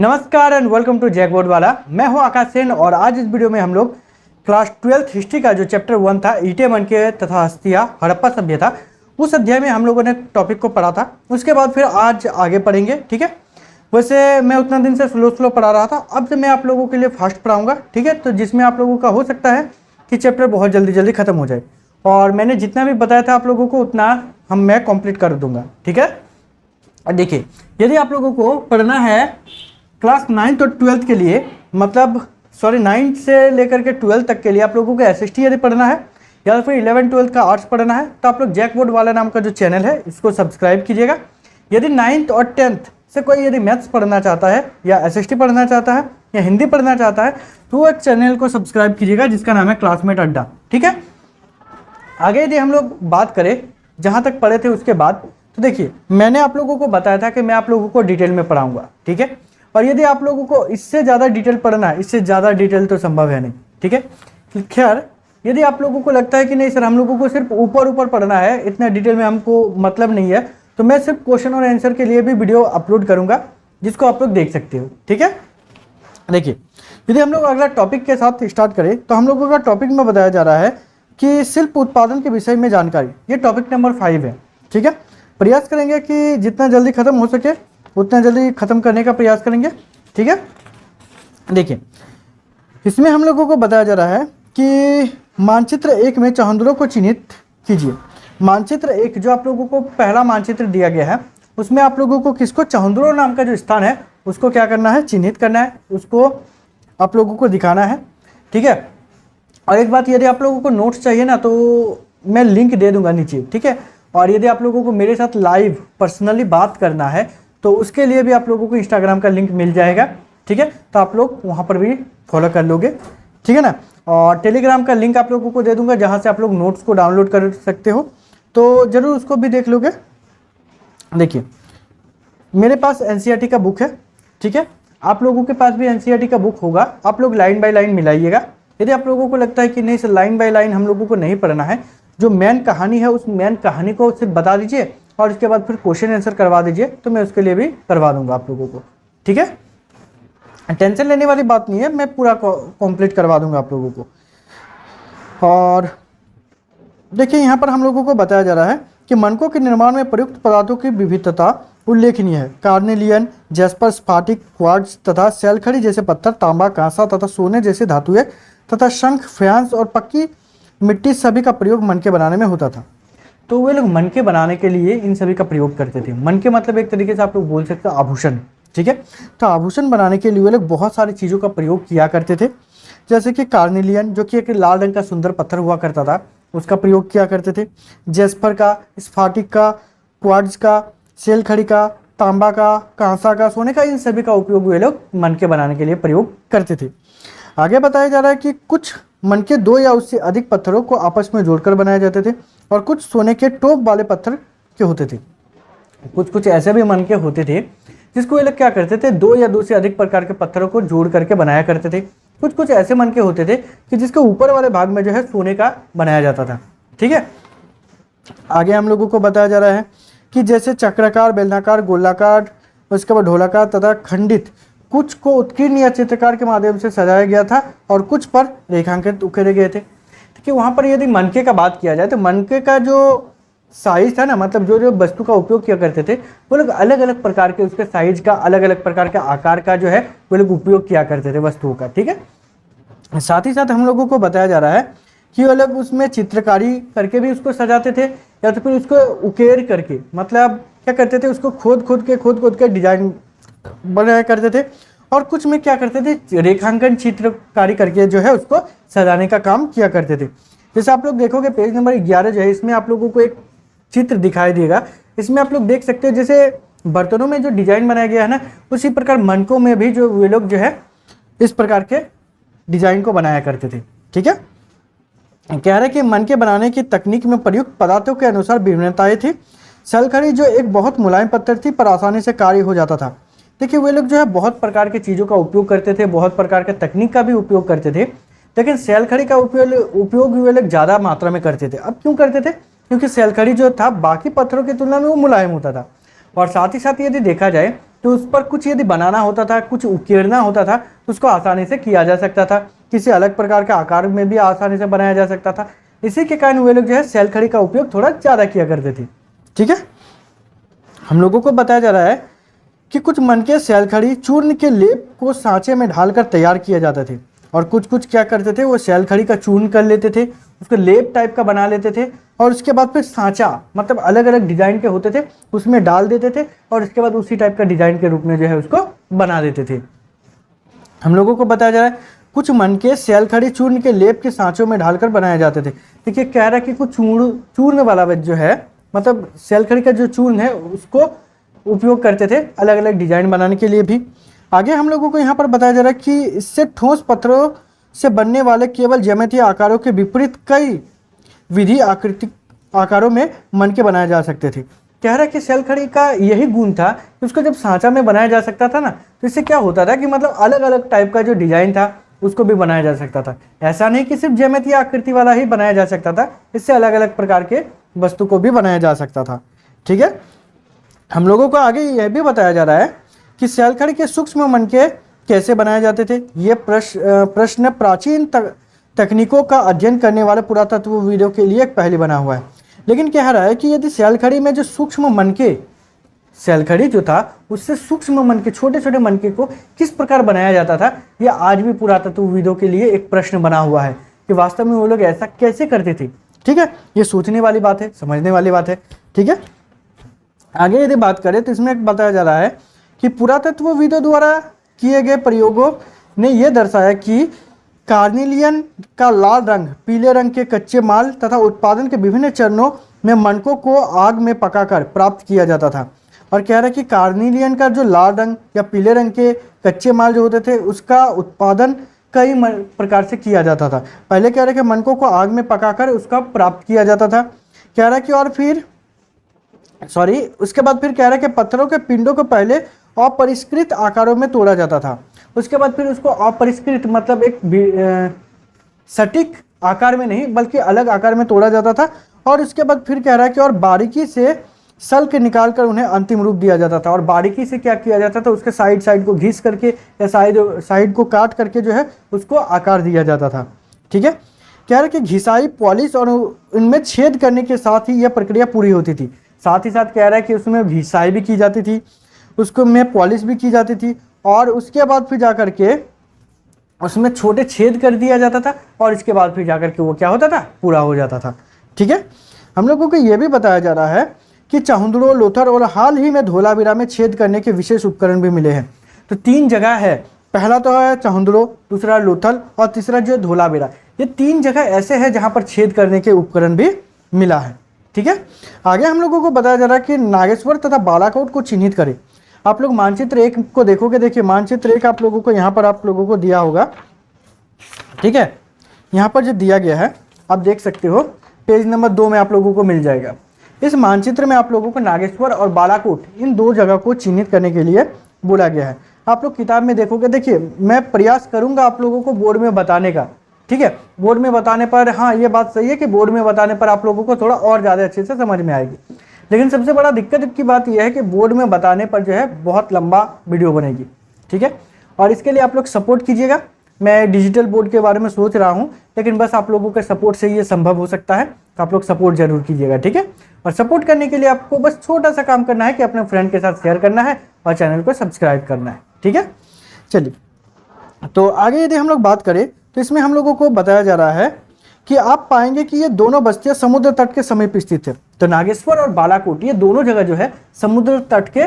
नमस्कार and welcome to जैकबोर्ड वाला। मैं हूं आकाश सेन और आज इस वीडियो में हम लोग क्लास 12th हिस्ट्री का जो चैप्टर 1 था ईंटें मनके तथा हस्तियां हड़प्पा सभ्यता, उस अध्याय में हम लोगों ने टॉपिक को पढ़ा था। उसके बाद फिर आज आगे पढ़ेंगे, ठीक है। वैसे मैं उतना दिन से स्लो पढ़ा रहा था, अब से मैं आप लोगों के लिए फास्ट पढ़ाऊँगा, ठीक है। तो जिसमें आप लोगों का हो सकता है कि चैप्टर बहुत जल्दी खत्म हो जाए और मैंने जितना भी बताया था आप लोगों को उतना मैं कंप्लीट कर दूंगा, ठीक है। देखिए, यदि आप लोगों को पढ़ना है क्लास 9th और 12th के लिए, मतलब 9th से लेकर के 12th तक के लिए आप लोगों को एसएसटी यदि पढ़ना है या फिर 11th-12th का आर्ट्स पढ़ना है तो आप लोग जैकबोर्ड वाला नाम का जो चैनल है इसको सब्सक्राइब कीजिएगा। यदि 9th और 10th से कोई यदि मैथ्स पढ़ना चाहता है या एसएसटी पढ़ना चाहता है या हिंदी पढ़ना चाहता है तो वो एक चैनल को सब्सक्राइब कीजिएगा जिसका नाम है क्लासमेट अड्डा, ठीक है। आगे यदि हम लोग बात करें जहाँ तक पढ़े थे उसके बाद, तो देखिए मैंने आप लोगों को बताया था कि मैं आप लोगों को डिटेल में पढ़ाऊंगा, ठीक है। और यदि आप लोगों को इससे ज़्यादा डिटेल पढ़ना है, इससे ज़्यादा डिटेल तो संभव है नहीं, ठीक है। खैर, यदि आप लोगों को लगता है कि नहीं सर हम लोगों को सिर्फ ऊपर पढ़ना है, इतना डिटेल में हमको मतलब नहीं है, तो मैं सिर्फ क्वेश्चन और आंसर के लिए भी वीडियो अपलोड करूँगा जिसको आप लोग देख सकते हो, ठीक है। देखिए, यदि हम लोग अगला टॉपिक के साथ स्टार्ट करें तो हम लोगों का टॉपिक में बताया जा रहा है कि शिल्प उत्पादन के विषय में जानकारी। ये टॉपिक नंबर 5 है, ठीक है। प्रयास करेंगे कि जितना जल्दी खत्म हो सके उतना जल्दी खत्म करने का प्रयास करेंगे, ठीक है। देखिए, इसमें हम लोगों को बताया जा रहा है कि मानचित्र 1 में चहुंदरों को चिन्हित कीजिए। मानचित्र 1 जो आप लोगों को पहला मानचित्र दिया गया है उसमें आप लोगों को किसको, चहुंदरों नाम का जो स्थान है उसको क्या करना है, चिन्हित करना है, उसको आप लोगों को दिखाना है, ठीक है। और एक बात, यदि आप लोगों को नोट्स चाहिए ना तो मैं लिंक दे दूंगा नीचे, ठीक है। और यदि आप लोगों को मेरे साथ लाइव पर्सनली बात करना है तो उसके लिए भी आप लोगों को इंस्टाग्राम का लिंक मिल जाएगा, ठीक है। तो आप लोग वहाँ पर भी फॉलो कर लोगे, ठीक है ना। और टेलीग्राम का लिंक आप लोगों को दे दूंगा जहाँ से आप लोग नोट्स को डाउनलोड कर सकते हो, तो ज़रूर उसको भी देख लोगे। देखिए, मेरे पास एनसीईआरटी का बुक है, ठीक है। आप लोगों के पास भी एनसीईआरटी का बुक होगा, आप लोग लाइन बाय लाइन मिलाइएगा। यदि आप लोगों को लगता है कि नहीं सर लाइन बाय लाइन हम लोगों को नहीं पढ़ना है, जो मेन कहानी है उस मेन कहानी को सिर्फ बता दीजिए और उसके बाद फिर क्वेश्चन आंसर करवा दीजिए, तो मैं उसके लिए भी करवा दूंगा आप लोगों को, ठीक है। टेंशन लेने वाली बात नहीं है, मैं पूरा कंप्लीट करवा दूंगा आप लोगों को। और देखिए, यहाँ पर हम लोगों को बताया जा रहा है कि मनकों के निर्माण में प्रयुक्त पदार्थों की विविधता उल्लेखनीय है। कार्नेलियन, जैस्पर, स्फाटिक, क्वार्ट्ज तथा सैलखड़ी जैसे पत्थर, तांबा, कांसा तथा सोने जैसे धातुएं तथा शंख, फ्यांस और पक्की मिट्टी सभी का प्रयोग मनके बनाने में होता था। तो वे लोग मनके बनाने के लिए इन सभी का प्रयोग करते थे। मनके मतलब एक तरीके से आप लोग बोल सकते हो आभूषण, ठीक है। तो आभूषण बनाने के लिए वे लोग बहुत सारी चीज़ों का प्रयोग किया करते थे, जैसे कि कार्नेलियन जो कि एक लाल रंग का सुंदर पत्थर हुआ करता था उसका प्रयोग किया करते थे, जेस्पर का, स्फाटिक का, क्वार्ट्ज का, सेलखड़ी का, तांबा का, कांसा का, सोने का, इन सभी का उपयोग वे लोग मनके बनाने के लिए प्रयोग करते थे। आगे बताया जा रहा है कि कुछ मनके 2 या उससे अधिक पत्थरों को आपस में जोड़कर बनाए जाते थे और कुछ सोने के टोप वाले पत्थर के होते थे। कुछ ऐसे भी मनके होते थे जिसको ये लोग क्या करते थे, 2 या 2 से अधिक प्रकार के पत्थरों को जोड़ करके बनाया करते थे। कुछ ऐसे मनके होते थे कि जिसके ऊपर वाले भाग में जो है सोने का बनाया जाता था, ठीक है। आगे हम लोगों को बताया जा रहा है कि जैसे चक्राकार, बेलनाकार, गोलाकार, उसके बाद ढोलाकार तथा खंडित, कुछ को उत्कीर्ण या चित्रकार के माध्यम से सजाया गया था और कुछ पर रेखांकित उकेरे गए थे। ठीक है, वहाँ पर यदि मनके का बात किया जाए तो मनके का जो साइज था ना, मतलब जो वस्तु का उपयोग किया करते थे वो लोग अलग अलग प्रकार के, उसके साइज का अलग अलग प्रकार के आकार का जो है वो लोग उपयोग किया करते थे वस्तुओं का, ठीक है। साथ ही साथ हम लोगों को बताया जा रहा है कि वो लोग उसमें चित्रकारी करके भी उसको सजाते थे या तो फिर उसको उकेर करके, मतलब क्या करते थे, उसको खोद के डिजाइन बनाया करते थे। और कुछ में क्या करते थे, रेखांकन चित्रकारी करके जो है उसको सजाने का काम किया करते थे। जैसे आप लोग देखोगे पेज नंबर 11 जो है इसमें आप लोगों को एक चित्र दिखाई देगा। इसमें आप लोग देख सकते हो जैसे बर्तनों में जो डिजाइन बनाया गया है ना, उसी प्रकार मनकों में भी जो वे लोग जो है इस प्रकार के डिजाइन को बनाया करते थे, ठीक है। कह रहे कि मनके बनाने की तकनीक में प्रयुक्त पदार्थों के अनुसार विभिन्नताएं थी। सलखड़ी जो एक बहुत मुलायम पत्थर थी पर आसानी से कार्य हो जाता था। देखिए, वे लोग जो है बहुत प्रकार की चीज़ों का उपयोग करते थे, बहुत प्रकार के तकनीक का भी उपयोग करते थे, लेकिन सैलखड़ी का उपयोग वे लोग ज़्यादा मात्रा में करते थे। अब क्यों करते थे, क्योंकि सैलखड़ी जो था बाकी पत्थरों की तुलना में वो मुलायम होता था। और साथ ही साथ यदि देखा जाए तो उस पर कुछ यदि बनाना होता था, कुछ उकेरना होता था, तो उसको आसानी से किया जा सकता था। किसी अलग प्रकार के आकार में भी आसानी से बनाया जा सकता था। इसी के कारण वे लोग जो है सैल खड़ी का उपयोग थोड़ा ज़्यादा किया करते थे। ठीक है, हम लोगों को बताया जा रहा है कि कुछ मनके सैल खड़ी चूर्ण के लेप को सांचे में ढालकर तैयार किए जाते थे, और कुछ कुछ क्या करते थे, वो सैल खड़ी का चूर्ण कर लेते थे, उसको लेप टाइप का बना लेते थे, और उसके बाद फिर सांचा मतलब अलग अलग डिजाइन के होते थे उसमें डाल देते थे, और उसके बाद उसी टाइप का डिजाइन के रूप में जो है उसको बना देते थे। हम लोगों को बताया जा रहा है कुछ मनके सैल खड़ी चूर्ण के लेप के सांचों में ढालकर बनाए जाते थे। देखिए कह रहा है कि कुछ चूर्ण वाला जो है, मतलब सैल खड़ी का जो चूर्ण है उसको उपयोग करते थे अलग अलग डिजाइन बनाने के लिए भी। आगे हम लोगों को यहाँ पर बताया जा रहा है कि इससे ठोस पत्थरों से बनने वाले केवल ज्यामितीय आकारों के विपरीत कई विधि आकृतिक आकारों में मनके बनाए जा सकते थे। कह रहा है कि सैल खड़ी का यही गुण था कि उसको जब सांचा में बनाया जा सकता था ना, तो इससे क्या होता था कि मतलब अलग अलग टाइप का जो डिजाइन था उसको भी बनाया जा सकता था। ऐसा नहीं कि सिर्फ ज्यामितीय आकृति वाला ही बनाया जा सकता था, इससे अलग अलग प्रकार के वस्तु को भी बनाया जा सकता था। ठीक है, हम लोगों को आगे यह भी बताया जा रहा है कि सैल खड़ी के सूक्ष्म मनके कैसे बनाए जाते थे। ये प्रश्न प्राचीन तकनीकों का अध्ययन करने वाले पुरातत्वविदों के लिए एक पहली बना हुआ है। लेकिन कह रहा है कि यदि सैल खड़ी में जो सूक्ष्म मनके, सैल खड़ी जो था उससे सूक्ष्म मनके, छोटे छोटे मनके को किस प्रकार बनाया जाता था, यह आज भी पुरातत्वविदों के लिए एक प्रश्न बना हुआ है कि वास्तव में वो लोग ऐसा कैसे करते थे। ठीक है, ये सोचने वाली बात है, समझने वाली बात है। ठीक है, आगे यदि बात करें तो इसमें बताया जा रहा है कि पुरातत्वविदों द्वारा किए गए प्रयोगों ने यह दर्शाया कि कार्निलियन का लाल रंग पीले रंग के कच्चे माल तथा उत्पादन के विभिन्न चरणों में मनकों को आग में पकाकर प्राप्त किया जाता था। और कह रहा है कि कार्निलियन का जो लाल रंग या पीले रंग के कच्चे माल जो होते थे उसका उत्पादन कई प्रकार से किया जाता था। पहले कह रहा है कि मनकों को आग में पकाकर उसका प्राप्त किया जाता था। कह रहा है कि और फिर उसके बाद फिर कह रहा है कि पत्थरों के पिंडों को पहले अपरिष्कृत आकारों में तोड़ा जाता था, उसके बाद फिर उसको अपरिष्कृत मतलब एक सटीक आकार में नहीं बल्कि अलग आकार में तोड़ा जाता था, और उसके बाद फिर कह रहा है कि और बारीकी से सल्क निकालकर उन्हें अंतिम रूप दिया जाता था। और बारीकी से क्या किया जाता था, उसके साइड को घिस करके या साइड को काट करके जो है उसको आकार दिया जाता था। ठीक है, कह रहा है कि घिसाई, पॉलिश और उनमें छेद करने के साथ ही यह प्रक्रिया पूरी होती थी। साथ ही साथ कह रहा है कि उसमें घिसाई भी की जाती थी, उसको में पॉलिश भी की जाती थी, और उसके बाद फिर जाकर के उसमें छोटे छेद कर दिया जाता था, और इसके बाद फिर जाकर के वो क्या होता था, पूरा हो जाता था। ठीक है, हम लोगों को ये भी बताया जा रहा है कि चाहुंदड़ो, लोथर और हाल ही में धोलावीरा में छेद करने के विशेष उपकरण भी मिले हैं। तो 3 जगह है, पहला तो है चाहुंदड़ो, दूसरा लोथल और तीसरा जो धोलावीरा। ये 3 जगह ऐसे हैं जहाँ पर छेद करने के उपकरण भी मिला है। ठीक है, आगे हम लोगों को बताया जा रहा है कि नागेश्वर तथा बालाकोट को चिन्हित करें। आप लोग मानचित्र 1 को देखोगे, देखिए मानचित्र 1 आप लोगों को यहाँ पर आप लोगों को दिया होगा। ठीक है, यहाँ पर जो दिया गया है आप देख सकते हो, पेज नंबर 2 में आप लोगों को मिल जाएगा। इस मानचित्र में आप लोगों को नागेश्वर और बालाकोट इन 2 जगह को चिन्हित करने के लिए बोला गया है। आप लोग किताब में देखोगे, देखिए मैं प्रयास करूंगा आप लोगों को बोर्ड में बताने का। ठीक है, बोर्ड में बताने पर, हाँ ये बात सही है कि बोर्ड में बताने पर आप लोगों को थोड़ा और ज़्यादा अच्छे से समझ में आएगी, लेकिन सबसे बड़ा दिक्कत की बात यह है कि बोर्ड में बताने पर जो है बहुत लंबा वीडियो बनेगी। ठीक है, और इसके लिए आप लोग सपोर्ट कीजिएगा। मैं डिजिटल बोर्ड के बारे में सोच रहा हूँ, लेकिन बस आप लोगों के सपोर्ट से ये संभव हो सकता है, तो आप लोग सपोर्ट जरूर कीजिएगा। ठीक है, और सपोर्ट करने के लिए आपको बस छोटा सा काम करना है कि अपने फ्रेंड के साथ शेयर करना है और चैनल को सब्सक्राइब करना है। ठीक है, चलिए तो आगे यदि हम लोग बात करें तो इसमें हम लोगों को बताया जा रहा है कि आप पाएंगे कि ये दोनों बस्तियां समुद्र तट के समीप स्थित है। तो नागेश्वर और बालाकोट ये दोनों जगह जो है समुद्र तट के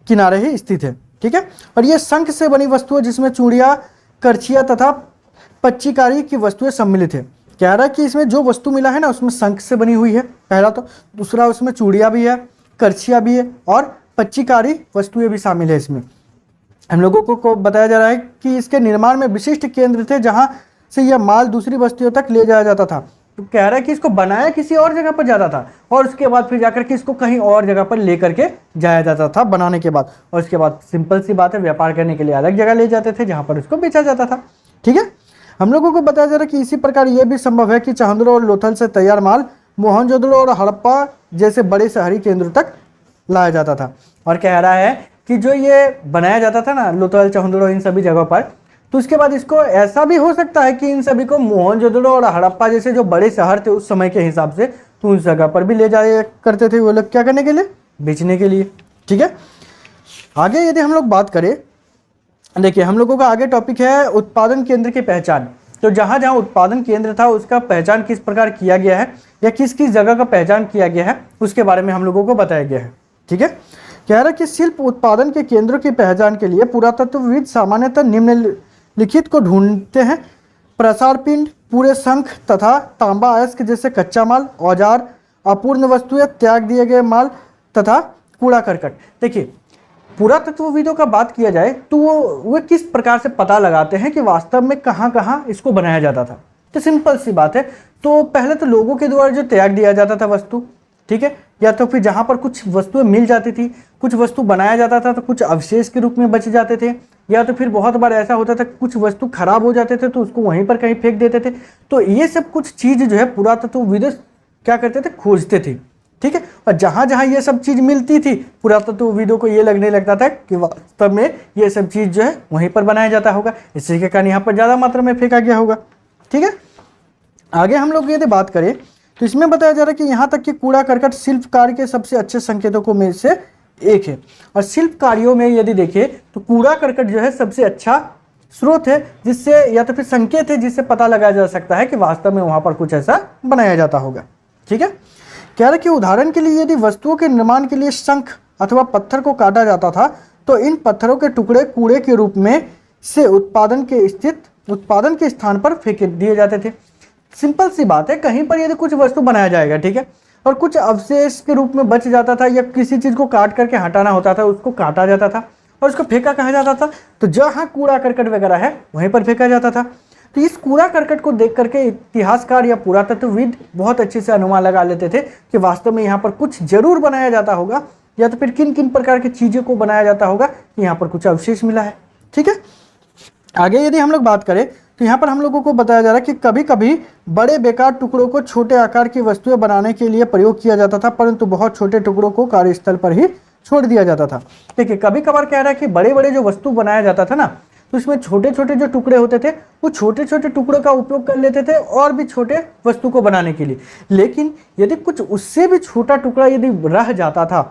किनारे ही स्थित है। ठीक है, और ये शंख से बनी वस्तु है जिसमें चूड़ियाँ, करछियाँ तथा पच्चीकारी की वस्तुएं सम्मिलित है। कह रहा है कि इसमें जो वस्तु मिला है ना उसमें शंख से बनी हुई है पहला, तो दूसरा उसमें चूड़ियाँ भी है, करछियाँ भी है और पच्चीकारी वस्तुएं भी शामिल है। इसमें हम लोगों को बताया जा रहा है कि इसके निर्माण में विशिष्ट केंद्र थे जहां से यह माल दूसरी बस्तियों तक ले जाया जाता था। तो कह रहा है कि इसको बनाया किसी और जगह पर जाता था और उसके बाद फिर जाकर के इसको कहीं और जगह पर लेकर के जाया जाता था बनाने के बाद, और उसके बाद सिंपल सी बात है व्यापार करने के लिए अलग जगह ले जाते थे जहाँ पर उसको बेचा जाता था। ठीक है, हम लोगों को बताया जा रहा है कि इसी प्रकार यह भी संभव है कि चाहुंदड़ो और लोथल से तैयार माल मोहनजोदड़ो और हड़प्पा जैसे बड़े शहरी केंद्रों तक लाया जाता था। और कह रहा है कि जो ये बनाया जाता था ना लोथल, चहुंदड़ो, इन सभी जगहों पर, तो उसके बाद इसको ऐसा भी हो सकता है कि इन सभी को मोहनजोदड़ो और हड़प्पा जैसे जो बड़े शहर थे उस समय के हिसाब से, तो उस जगह पर भी ले जाया करते थे वो लोग, क्या करने के लिए, बेचने के लिए। ठीक है, आगे यदि हम लोग बात करें, देखिए हम लोगों का आगे टॉपिक है उत्पादन केंद्र की पहचान। तो जहाँ जहाँ उत्पादन केंद्र था उसका पहचान किस प्रकार किया गया है या किस किस जगह का पहचान किया गया है उसके बारे में हम लोगों को बताया गया है। ठीक है, कह रहा है कि शिल्प उत्पादन के केंद्रों की पहचान के लिए पुरातत्वविद सामान्यतः निम्नलिखित को ढूंढते हैं: प्रसार पिंड, पूरे शंख तथा तांबा अयस्क जैसे कच्चा माल, औजार, अपूर्ण वस्तुएं, त्याग दिए गए माल तथा कूड़ा करकट। देखिए पुरातत्वविदों का बात किया जाए तो वो किस प्रकार से पता लगाते हैं कि वास्तव में कहाँ कहाँ इसको बनाया जाता था। तो सिंपल सी बात है, तो पहले तो लोगों के द्वारा जो त्याग दिया जाता था वस्तु, ठीक है, या तो फिर जहाँ पर कुछ वस्तुएं मिल जाती थी, कुछ वस्तु बनाया जाता था तो कुछ अवशेष के रूप में बच जाते थे, या तो फिर बहुत बार ऐसा होता था कुछ वस्तु खराब हो जाते थे तो उसको वहीं पर कहीं फेंक देते थे। तो ये सब कुछ चीज़ जो है पुरातत्वविद क्या करते थे, खोजते थे। ठीक है, और जहाँ जहाँ ये सब चीज़ मिलती थी पुरातत्वविदों को ये लगने लगता था कि वास्तव में ये सब चीज़ जो है वहीं पर बनाया जाता होगा, इसी के कारण यहाँ पर ज़्यादा मात्रा में फेंका गया होगा। ठीक है, आगे हम लोग यदि बात करें तो इसमें बताया जा रहा है कि यहाँ तक कि कूड़ा करकट शिल्प कार्य के सबसे अच्छे संकेतकों में से एक है। और शिल्प कार्यों में यदि देखें तो कूड़ा करकट जो है सबसे अच्छा स्रोत है, जिससे या तो फिर संकेत है जिससे पता लगाया जा सकता है कि वास्तव में वहाँ पर कुछ ऐसा बनाया जाता होगा। ठीक है, कह रहे कि उदाहरण के लिए यदि वस्तुओं के निर्माण के लिए शंख अथवा पत्थर को काटा जाता था तो इन पत्थरों के टुकड़े कूड़े के रूप में से उत्पादन के स्थान पर फेंक दिए जाते थे। सिंपल सी बात है, कहीं पर यदि कुछ वस्तु बनाया जाएगा, ठीक है, और कुछ अवशेष के रूप में बच जाता था या किसी चीज़ को काट करके हटाना होता था, उसको काटा जाता था और उसको फेंका कहा जाता था, तो जहाँ कूड़ा करकट वगैरह है वहीं पर फेंका जाता था। तो इस कूड़ा करकट को देख करके इतिहासकार या पुरातत्वविद बहुत अच्छे से अनुमान लगा लेते थे कि वास्तव में यहाँ पर कुछ जरूर बनाया जाता होगा, या तो फिर किन किन प्रकार की चीज़ों को बनाया जाता होगा कि यहाँ पर कुछ अवशेष मिला है। ठीक है, आगे यदि हम लोग बात करें तो यहाँ पर हम लोगों को बताया जा रहा है कि कभी कभी बड़े बेकार टुकड़ों को छोटे आकार की वस्तुएं बनाने के लिए प्रयोग किया जाता था, परंतु बहुत छोटे टुकड़ों को कार्यस्थल पर ही छोड़ दिया जाता था। देखिए कभी कभार कह रहा है कि बड़े बड़े जो वस्तु बनाया जाता था ना, तो उसमें छोटे छोटे जो टुकड़े होते थे वो छोटे छोटे टुकड़ों का उपयोग कर लेते थे और भी छोटे वस्तु को बनाने के लिए। लेकिन यदि कुछ उससे भी छोटा टुकड़ा यदि रह जाता था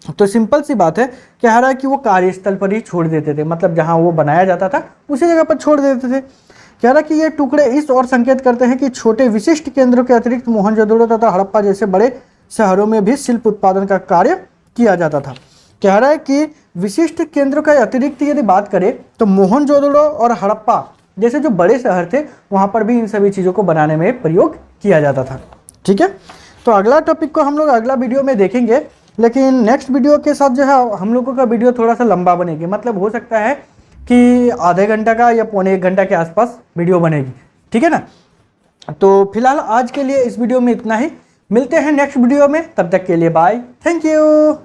तो सिंपल सी बात है, कह रहा है कि वो कार्यस्थल पर ही छोड़ देते थे, मतलब जहां वो बनाया जाता था उसी जगह पर छोड़ देते थे। कह रहा है कि ये टुकड़े इस और संकेत करते हैं कि छोटे विशिष्ट केंद्रों के अतिरिक्त मोहनजोदड़ो तथा हड़प्पा जैसे बड़े शहरों में भी शिल्प उत्पादन का कार्य किया जाता था। कह रहा है कि विशिष्ट केंद्रों का अतिरिक्त यदि बात करें तो मोहनजोदड़ो और हड़प्पा जैसे जो बड़े शहर थे वहाँ पर भी इन सभी चीज़ों को बनाने में प्रयोग किया जाता था। ठीक है, तो अगला टॉपिक को हम लोग अगला वीडियो में देखेंगे, लेकिन नेक्स्ट वीडियो के साथ जो है हम लोगों का वीडियो थोड़ा सा लंबा बनेगी, मतलब हो सकता है कि आधे घंटा का या पौने 1 घंटा के आसपास वीडियो बनेगी। ठीक है ना, तो फिलहाल आज के लिए इस वीडियो में इतना ही, मिलते हैं नेक्स्ट वीडियो में, तब तक के लिए बाय, थैंक यू।